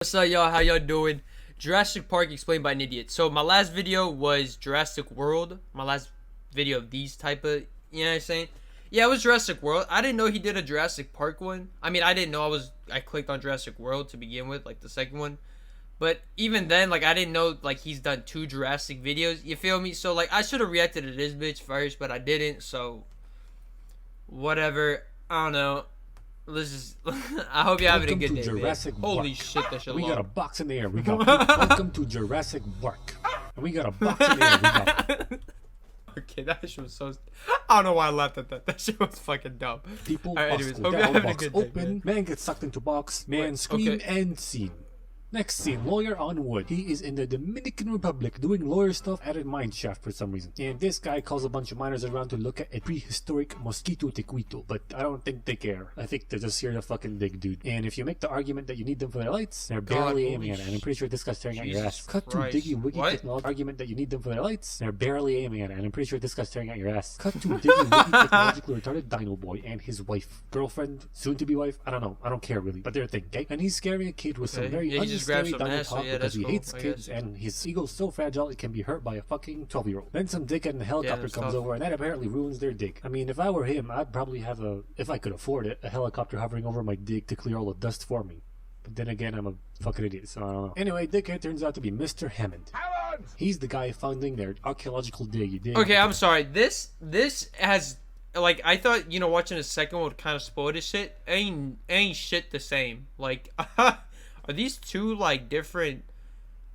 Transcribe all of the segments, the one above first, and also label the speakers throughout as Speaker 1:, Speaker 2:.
Speaker 1: What's up, y'all? How y'all doing? Jurassic Park explained by an idiot. So my last video was Jurassic World. My last video of these type of, you know what I'm saying? Yeah, it was Jurassic World. I didn't know he did a Jurassic Park one. I mean, I didn't know I clicked on Jurassic World to begin with, like the second one. But even then, like, I didn't know, like, he's done 2 Jurassic videos. You feel me? So, like, I should have reacted to this bitch first, but I didn't. So, whatever. I don't know. Let's just. I hope you're having a good day.
Speaker 2: Jurassic
Speaker 1: Man. Holy
Speaker 2: Park.
Speaker 1: shit, that shit
Speaker 2: We
Speaker 1: long.
Speaker 2: got a box in the air. We got welcome to Jurassic Park. And we got a box in the air. We got
Speaker 1: Okay, that shit was so. I don't know why I laughed at that. That shit was fucking dumb.
Speaker 2: people.
Speaker 1: Alright,
Speaker 2: Box
Speaker 1: anyways,
Speaker 2: goes
Speaker 1: hope you're
Speaker 2: down,
Speaker 1: having a
Speaker 2: box
Speaker 1: good day,
Speaker 2: open. Man gets sucked into box. Man
Speaker 1: Wait,
Speaker 2: scream
Speaker 1: okay.
Speaker 2: and scene. Next scene, lawyer on wood. He is in the Dominican Republic doing lawyer stuff at a mine shaft for some reason. And this guy calls a bunch of miners around to look at a prehistoric mosquito tequito. But I don't think they care. I think they're just here to fucking dig, dude. And if you make the argument that you need them for their lights, they're barely aiming at it. And I'm pretty sure this guy's staring at your ass. Cut to
Speaker 1: Christ.
Speaker 2: Diggy Wiggy
Speaker 1: What?
Speaker 2: Technology. Argument that you need them for their lights, they're barely aiming at it. And I'm pretty sure this guy's staring at your ass. Cut to Diggy Wiggy Technologically Retarded Dino Boy and his wife. Girlfriend, soon to be wife. I don't know. I don't care really. But they're a thing, okay? And he's scaring a kid with some
Speaker 1: Okay.
Speaker 2: very
Speaker 1: Yeah, he just grabbed
Speaker 2: unnecessary
Speaker 1: some
Speaker 2: dino
Speaker 1: ass, so
Speaker 2: talk
Speaker 1: yeah,
Speaker 2: because
Speaker 1: that's
Speaker 2: he
Speaker 1: cool,
Speaker 2: hates
Speaker 1: I
Speaker 2: kids
Speaker 1: guess.
Speaker 2: and his ego's so fragile it can be hurt by a fucking 12-year-old. Then some dickhead in a helicopter
Speaker 1: that's
Speaker 2: comes
Speaker 1: tough.
Speaker 2: over and that apparently ruins their dig. I mean, if I were him, I'd probably have if I could afford it, a helicopter hovering over my dig to clear all the dust for me. But then again, I'm a fucking idiot, so I don't know. Anyway, dickhead turns out to be Mr. Hammond. He's the guy funding their archaeological dig. You dig?
Speaker 1: Okay, I'm sorry. This has, like, I thought, you know, watching the second one would kind of spoil this shit. Ain't shit the same. Like, are these two like different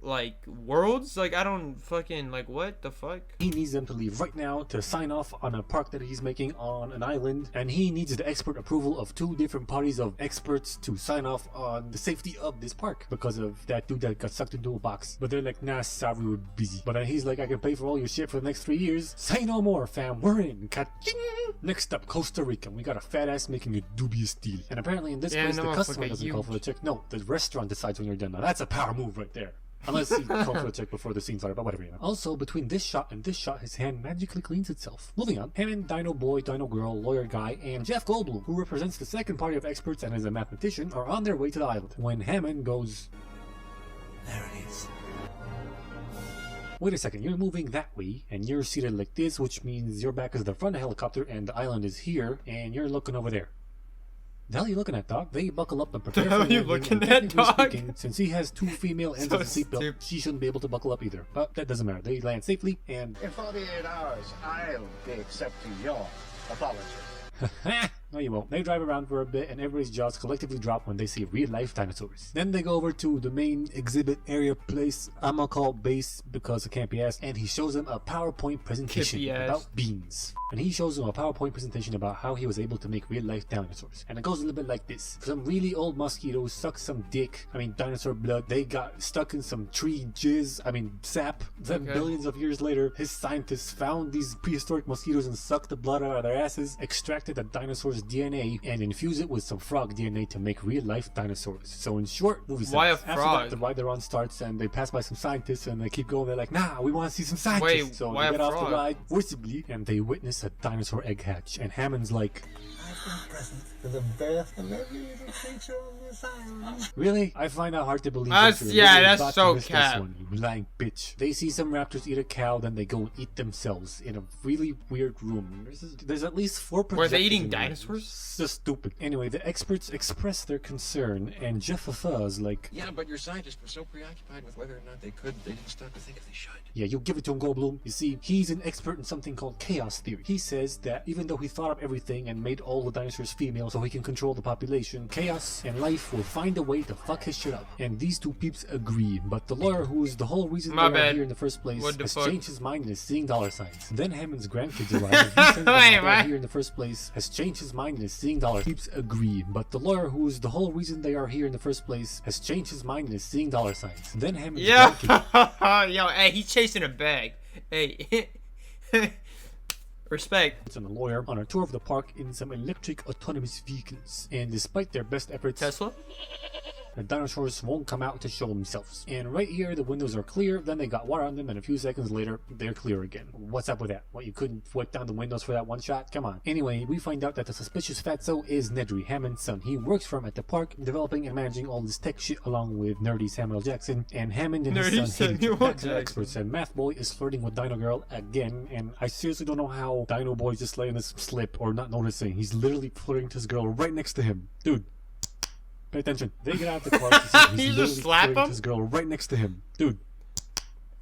Speaker 1: like worlds? Like, I don't fucking, like, what the fuck?
Speaker 2: He needs them to leave right now to sign off on a park that he's making on an island, and he needs the expert approval of 2 different parties of experts to sign off on the safety of this park because of that dude that got sucked into a box. But they're like, nah, sorry, we're busy. But then he's like, I can pay for all your shit for the next 3 years. Say no more, fam. We're in. Ka-ching! Next up, Costa Rica. We got a fat ass making a dubious deal. And apparently in this
Speaker 1: Yeah,
Speaker 2: place,
Speaker 1: no,
Speaker 2: the customer
Speaker 1: fucking
Speaker 2: doesn't call for the check. No, the restaurant decides when you're done. Now that's a power move right there. Unless he called for a check before the scene started, but whatever, you know. Also, between this shot and this shot, his hand magically cleans itself. Moving on, Hammond, Dino Boy, Dino Girl, Lawyer Guy, and Jeff Goldblum, who represents the second party of experts and is a mathematician, are on their way to the island. When Hammond goes...
Speaker 3: There it is.
Speaker 2: Wait a second, you're moving that way, and you're seated like this, which means your back is the front of the helicopter, and the island is here, and you're looking over there. The hell are you looking at, dog? They buckle up and prepare
Speaker 1: The
Speaker 2: for
Speaker 1: hell are you
Speaker 2: landing,
Speaker 1: looking
Speaker 2: and
Speaker 1: at,
Speaker 2: technically
Speaker 1: dog?
Speaker 2: speaking, since he has 2 female ends
Speaker 1: So
Speaker 2: of the seatbelt,
Speaker 1: stupid.
Speaker 2: she shouldn't be able to buckle up either. But that doesn't matter. They land safely, and...
Speaker 4: In 48 hours, I'll be accepting your apology.
Speaker 2: No, you won't. They drive around for a bit and everybody's jaws collectively drop when they see real-life dinosaurs. Then they go over to the main exhibit area place, I'm gonna call base because it can't be asked, and he shows them a PowerPoint presentation
Speaker 1: Can't be asked.
Speaker 2: about beans. And he shows them a PowerPoint presentation about how he was able to make real-life dinosaurs. And it goes a little bit like this. Some really old mosquitoes sucked some dinosaur blood. They got stuck in some tree sap. Then
Speaker 1: Okay.
Speaker 2: billions of years later, his scientists found these prehistoric mosquitoes and sucked the blood out of their asses, extracted the dinosaur's DNA, and infused it with some frog DNA to make real-life dinosaurs. So in short, movie
Speaker 1: Why a
Speaker 2: sentence. After
Speaker 1: frog?
Speaker 2: that, the ride they're on starts, and they pass by some scientists, and they keep going. They're like, nah, we want to see some scientists.
Speaker 1: Wait,
Speaker 2: so
Speaker 1: why
Speaker 2: they
Speaker 1: a
Speaker 2: get off
Speaker 1: frog?
Speaker 2: the ride forcibly, and they witness a dinosaur egg hatch. And Hammond's like,
Speaker 3: I've been present for the birth of every little creature on this island.
Speaker 2: really? I find that hard to believe.
Speaker 1: That's-
Speaker 2: that you're
Speaker 1: yeah,
Speaker 2: really
Speaker 1: that's
Speaker 2: about to
Speaker 1: so
Speaker 2: miss this
Speaker 1: cap.
Speaker 2: one, you lying bitch. They see some raptors eat a cow, then they go and eat themselves in a really weird room. There's at least 4
Speaker 1: Were they
Speaker 2: projectors
Speaker 1: eating
Speaker 2: in there.
Speaker 1: dinosaurs?
Speaker 2: It's just stupid. Anyway, the experts express their concern, and Jeff is like,
Speaker 5: Yeah, but your scientists were so preoccupied with whether or not they could, they didn't stop to think if they should.
Speaker 2: yeah, you give it to him, Goldblum. You see, he's an expert in something called chaos theory. He says that even though he thought up everything and made all the dinosaurs female so he can control the population, chaos and life will find a way to fuck his shit up. And these 2 peeps agree, but the lawyer, who's the whole reason
Speaker 1: My
Speaker 2: they are
Speaker 1: bad.
Speaker 2: here in the first place,
Speaker 1: What the
Speaker 2: has
Speaker 1: fuck?
Speaker 2: changed his mind and is seeing dollar signs. Then Hammond's grandkids arrive, and he says that
Speaker 1: Wait,
Speaker 2: they're
Speaker 1: what?
Speaker 2: here in the first place has changed his mind and is seeing dollar. Peeps agree, but the lawyer, who's the whole reason they are here in the first place, has changed his mind and is seeing dollar signs. Then Hammond's
Speaker 1: Yeah.
Speaker 2: grandkids
Speaker 1: Yo, hey, he's chasing a bag. Hey. Respect.
Speaker 2: and the lawyer on a tour of the park in some electric autonomous vehicles. And despite their best efforts,
Speaker 1: Tesla?
Speaker 2: the dinosaurs won't come out to show themselves. And right here, the windows are clear, then they got water on them, and a few seconds later, they're clear again. What's up with that? What, you couldn't wipe down the windows for that one shot? Come on. Anyway, we find out that the suspicious fatso is Nedry, Hammond's son. He works for him at the park, developing and managing all this tech shit along with nerdy Samuel Jackson, and Hammond and his son hate back to experts, and Math Boy is flirting with Dino Girl again, and I seriously don't know how Dino Boy's just letting this slip or not noticing. He's literally flirting to his girl right next to him. Dude, pay attention. They get out of the car. He's literally flirting to his girl right next to him. Dude,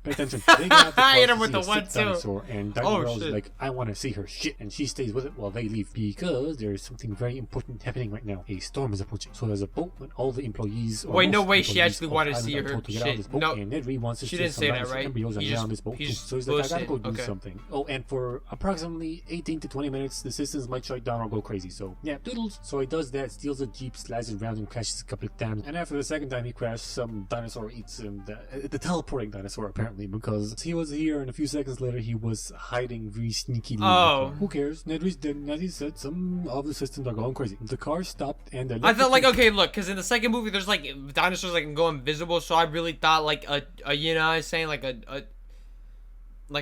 Speaker 2: pay attention. They get out of the car.
Speaker 1: I hit him with the 1-2.
Speaker 2: Dinosaur, and Dino Girl is like, I want to see her shit, and she stays with it while they leave because there is something very important happening right now. A storm is approaching. So there's a boat with all the employees.
Speaker 1: Wait, no way. She actually wanted to see her shit. No,
Speaker 2: and Nedry wants to
Speaker 1: she didn't say that, right?
Speaker 2: Embryos on this boat. So he's like, I gotta go do something. Oh, and for approximately 18 to 20 minutes, the systems might shut down or go crazy. So yeah, doodles. So he does that, steals a jeep, slides around, and crashes a couple of times. And after the second time he crashed, some dinosaur eats him. The teleporting dinosaur apparently, because he was here, and a few seconds later he was hiding very sneakily.
Speaker 1: Oh,
Speaker 2: who cares? Nedry's dead. As he said, some of the systems are going crazy. The car stopped, and
Speaker 1: I felt like, okay, look, because in the second movie there's like dinosaurs that can go invisible, so I really thought like a you know what I'm saying, like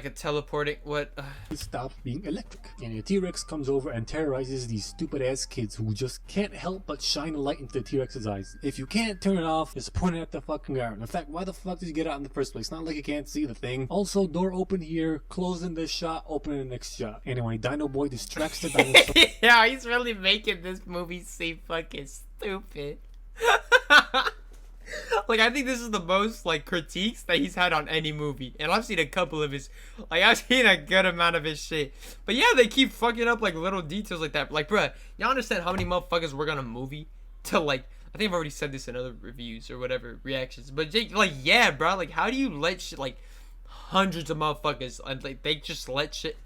Speaker 1: a teleporting
Speaker 2: it stopped being electric, and a T-Rex comes over and terrorizes these stupid ass kids who just can't help but shine a light into the T-Rex's eyes. If you can't turn it off, just point it at the fucking ground. In fact, why the fuck did you get out in the first place? Not like you can't see the thing. Also, door open here, close in this shot, open in the next shot. Anyway, Dino Boy distracts the dinosaur.
Speaker 1: Yeah, he's really making this movie seem fucking stupid. Like, I think this is the most, like, critiques that he's had on any movie. And I've seen a couple of his, like, I've seen a good amount of his shit. But yeah, they keep fucking up, like, little details like that. Like, bruh, y'all understand how many motherfuckers work on a movie to, like, I think I've already said this in other reviews or whatever, reactions. But, Jake, like, yeah, bro, like, how do you let shit, like, hundreds of motherfuckers, and, like, they just let shit,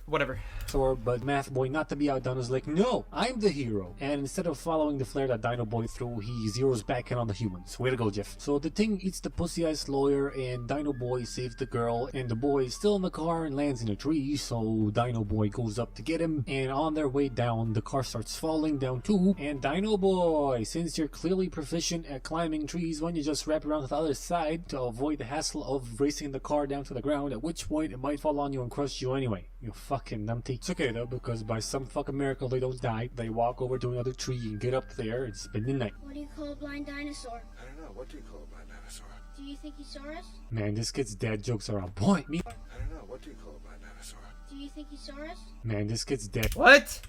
Speaker 1: whatever.
Speaker 2: But Math Boy, not to be outdone, is like, no, I'm the hero. And instead of following the flare that Dino Boy threw, he zeroes back in on the humans. Way to go, Jeff. So the thing eats the pussy-ass lawyer, and Dino Boy saves the girl, and the boy is still in the car and lands in a tree, so Dino Boy goes up to get him, and on their way down, the car starts falling down too, and Dino Boy, since you're clearly proficient at climbing trees, why don't you just wrap around to the other side to avoid the hassle of racing the car down to the ground, at which point it might fall on you and crush you anyway. You fucking numpty. It's okay though, because by some fucking miracle they don't die. They walk over to another tree and get up there and spend the night.
Speaker 6: What do you call a blind dinosaur?
Speaker 5: I don't know. What do you call a blind dinosaur?
Speaker 6: Do you think he saw us?
Speaker 2: Man, this kid's dad jokes are on point.
Speaker 5: I don't know. What do you call a blind dinosaur?
Speaker 6: Do you think he saw us?
Speaker 2: Man, this kid's dad.
Speaker 1: What?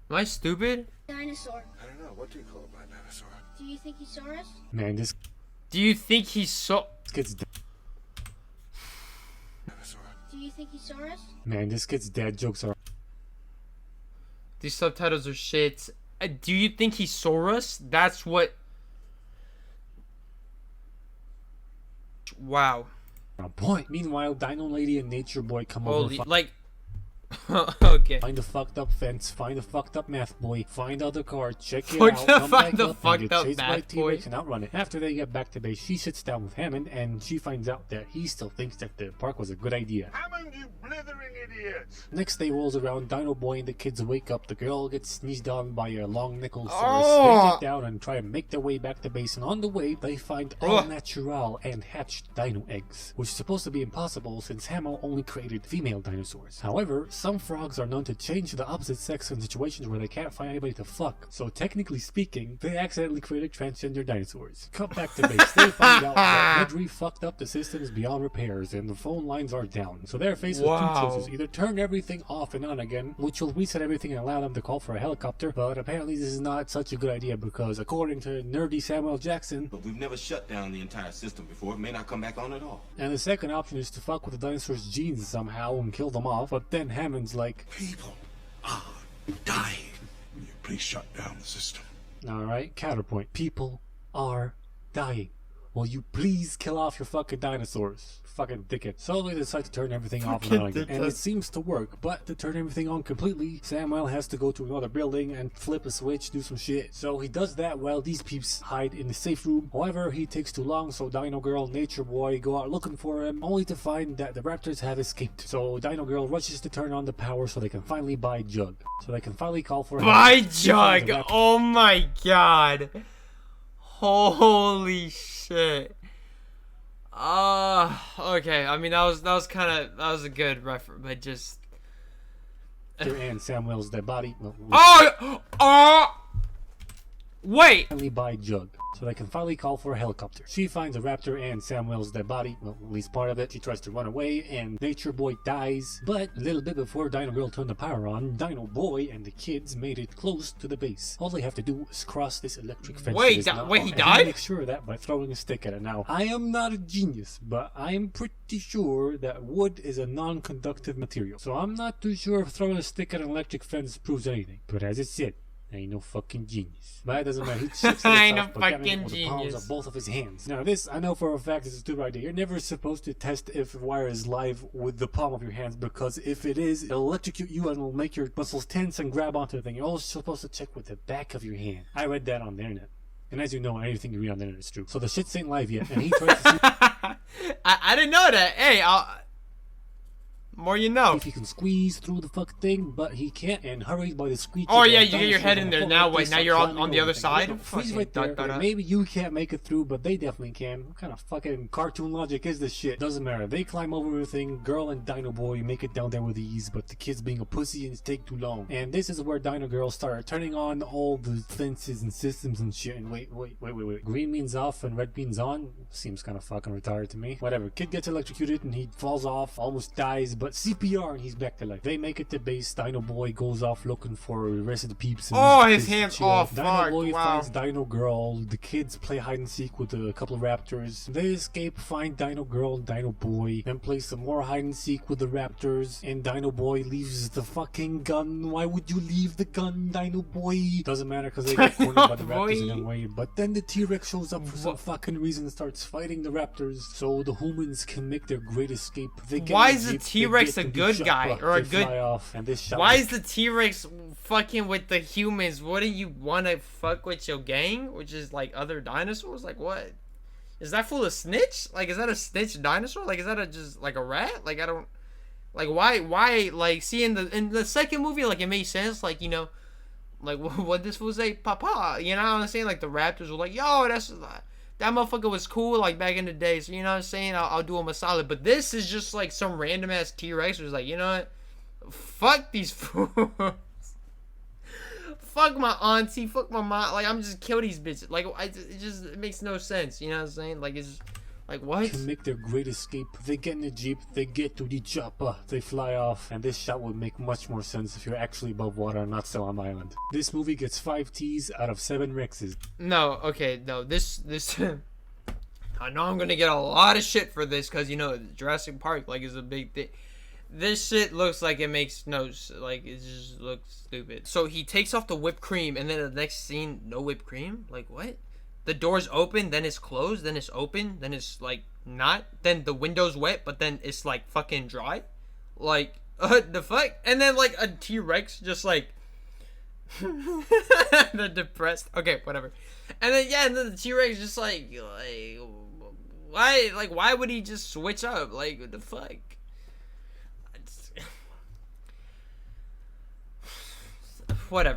Speaker 1: Am I stupid?
Speaker 6: Dinosaur.
Speaker 5: I don't know. What do you call a blind dinosaur?
Speaker 6: Do you think he saw us?
Speaker 2: Man, this
Speaker 1: Do you think he saw...
Speaker 2: kid's dad.
Speaker 5: Dinosaur.
Speaker 6: Do you think he saw us?
Speaker 2: Man, this kid's dad jokes are.
Speaker 1: These subtitles are shit. Do you think he saw us? That's what... Wow.
Speaker 2: On point. Meanwhile, Dino Lady and Nature Boy come over.
Speaker 1: Holy... Like... Okay.
Speaker 2: Find the fucked up fence, find the fucked up Math Boy, find the other car, check it
Speaker 1: Find
Speaker 2: out,
Speaker 1: the
Speaker 2: come back up, and
Speaker 1: fucked
Speaker 2: get
Speaker 1: up
Speaker 2: chased by
Speaker 1: Math Boy.
Speaker 2: T-Rex and outrun it. After they get back to base, she sits down with Hammond, and she finds out that he still thinks that the park was a good idea.
Speaker 4: Hammond, you blithering idiot!
Speaker 2: Next day rolls around, Dino Boy and the kids wake up, the girl gets sneezed on by a long nickel
Speaker 1: Oh.
Speaker 2: They get down and try to make their way back to base, and on the way, they find all natural and hatched dino eggs, which is supposed to be impossible since Hamo only created female dinosaurs. However, some frogs are known to change to the opposite sex in situations where they can't find anybody to fuck. So technically speaking, they accidentally created transgender dinosaurs. Cut back to base, they find out that Nedry fucked up the systems beyond repairs and the phone lines are down. So they're faced with two choices. Either turn everything off and on again, which will reset everything and allow them to call for a helicopter, but apparently this is not such a good idea because according to nerdy Samuel Jackson,
Speaker 7: but we've never shut down the entire system before. It may not come back on at all.
Speaker 2: And the second option is to fuck with the dinosaurs' genes somehow and kill them off, but then Hammond's like,
Speaker 8: People are dying. Will you please shut down the system?
Speaker 2: alright, counterpoint. People are dying. Will you please kill off your fucking dinosaurs? Fucking dickhead. So they decide to turn everything off and on again. And it seems to work, but to turn everything on completely, Samuel has to go to another building and flip a switch, do some shit. So he does that while these peeps hide in the safe room. However, he takes too long, so Dino Girl and Nature Boy go out looking for him, only to find that the raptors have escaped. So Dino Girl rushes to turn on the power so they can finally buy Jug. So they can finally call for
Speaker 1: Buy Jug! Oh my god! Holy shit. Okay. I mean, that was a good reference, but just.
Speaker 2: And Samuel's dead body.
Speaker 1: Wait.
Speaker 2: Finally by Jug, so they can finally call for a helicopter. She finds a raptor and Samuel's dead body, well, at least part of it. She tries to run away and Nature Boy dies, but a little bit before Dino Girl turned the power on, Dino Boy and the kids made it close to the base. All they have to do is cross this electric fence.
Speaker 1: Wait,
Speaker 2: he
Speaker 1: died?
Speaker 2: makes sure of that by throwing a stick at it. Now, I am not a genius, but I am pretty sure that wood is a non-conductive material, so I'm not too sure if throwing a stick at an electric fence proves anything. But as it said, I ain't no fucking genius. But it doesn't matter. He checks
Speaker 1: I ain't no
Speaker 2: himself, but got me
Speaker 1: fucking
Speaker 2: with the palms
Speaker 1: genius.
Speaker 2: of both of his hands. Now this, I know for a fact, this is stupid idea. You're never supposed to test if a wire is live with the palm of your hands, because if it is, it'll electrocute you and it'll make your muscles tense and grab onto the thing. You're always supposed to check with the back of your hand. I read that on the internet. And as you know, anything you read on the internet is true. So the shit ain't live yet, and he tries to see
Speaker 1: I didn't know that. Hey, more you know.
Speaker 2: if he can squeeze through the fuck thing, but he can't, and hurried by the screech.
Speaker 1: Oh
Speaker 2: of
Speaker 1: yeah,
Speaker 2: the
Speaker 1: you get your
Speaker 2: dinosaurs
Speaker 1: head
Speaker 2: on
Speaker 1: in
Speaker 2: the
Speaker 1: there.
Speaker 2: floor,
Speaker 1: Now
Speaker 2: they
Speaker 1: wait, now
Speaker 2: start
Speaker 1: you're
Speaker 2: climbing
Speaker 1: on the
Speaker 2: over
Speaker 1: other
Speaker 2: things.
Speaker 1: side?
Speaker 2: Look, freeze
Speaker 1: Fucking
Speaker 2: right there.
Speaker 1: dot, dot, dot.
Speaker 2: Maybe you can't make it through, but they definitely can. What kind of fucking cartoon logic is this shit? Doesn't matter. They climb over everything. Girl and Dino Boy make it down there with ease, but the kid's being a pussy and it's take too long. And this is where Dino Girl started turning on all the fences and systems and shit. And wait. Green means off and red means on? Seems kind of fucking retarded to me. Whatever. Kid gets electrocuted and he falls off, almost dies, but CPR and he's back to life. They make it to base. Dino Boy goes off looking for the rest of the peeps. And
Speaker 1: Oh, his
Speaker 2: is
Speaker 1: hands
Speaker 2: chill.
Speaker 1: off.
Speaker 2: Dino
Speaker 1: Fuck.
Speaker 2: Boy
Speaker 1: Wow.
Speaker 2: finds Dino Girl. The kids play hide and seek with a couple of raptors. They escape, find Dino Girl and Dino Boy, then play some more hide and seek with the raptors. And Dino Boy leaves the fucking gun. Why would you leave the gun, Dino Boy? Doesn't matter because they get cornered by the raptors
Speaker 1: Boy.
Speaker 2: anyway. But then the T-Rex shows up for some fucking reason and starts fighting the raptors, so the humans can make their great escape. They get
Speaker 1: Why
Speaker 2: in
Speaker 1: is the
Speaker 2: Jeep, they
Speaker 1: T-Rex
Speaker 2: get
Speaker 1: a
Speaker 2: to the
Speaker 1: good
Speaker 2: chopper,
Speaker 1: guy or a
Speaker 2: they
Speaker 1: good-
Speaker 2: fly off, and this shot
Speaker 1: Why
Speaker 2: was
Speaker 1: is the T-Rex fucking with the humans? What do you want to fuck with your gang? Which is like other dinosaurs? Like what? Is that fool a snitch? Like is that a snitch dinosaur? Like is that just like a rat? Like I don't... Like why like see in the second movie like it made sense, like you know, like what this fool say, papa, you know what I'm saying? Like the raptors were like, yo, that motherfucker was cool like back in the day, so you know what I'm saying, I'll do him a solid. But this is just like some random ass T-Rex who's like, you know what, fuck these fools. Fuck my auntie, fuck my mom, like I'm just kill these bitches. Like it makes no sense, you know what I'm saying? Like it's like what?
Speaker 2: can make their great escape. They get in the Jeep, they get to the chopper, they fly off, and this shot would make much more sense if you're actually above water and not still on the island. This movie gets 5 T's out of 7 Rexes.
Speaker 1: No, okay, no, this I know I'm gonna get a lot of shit for this because you know Jurassic Park like is a big thing. This shit looks like it makes no, like it just looks stupid. So he takes off the whipped cream and then the next scene, no whipped cream? Like what? The door's open, then it's closed, then it's open, then it's like not, then the window's wet, but then it's like fucking dry. Like the fuck? And then like a T-Rex just like the depressed. Okay, whatever. And then yeah, and then the T-Rex just like why would he just switch up? Like what the fuck? Whatever.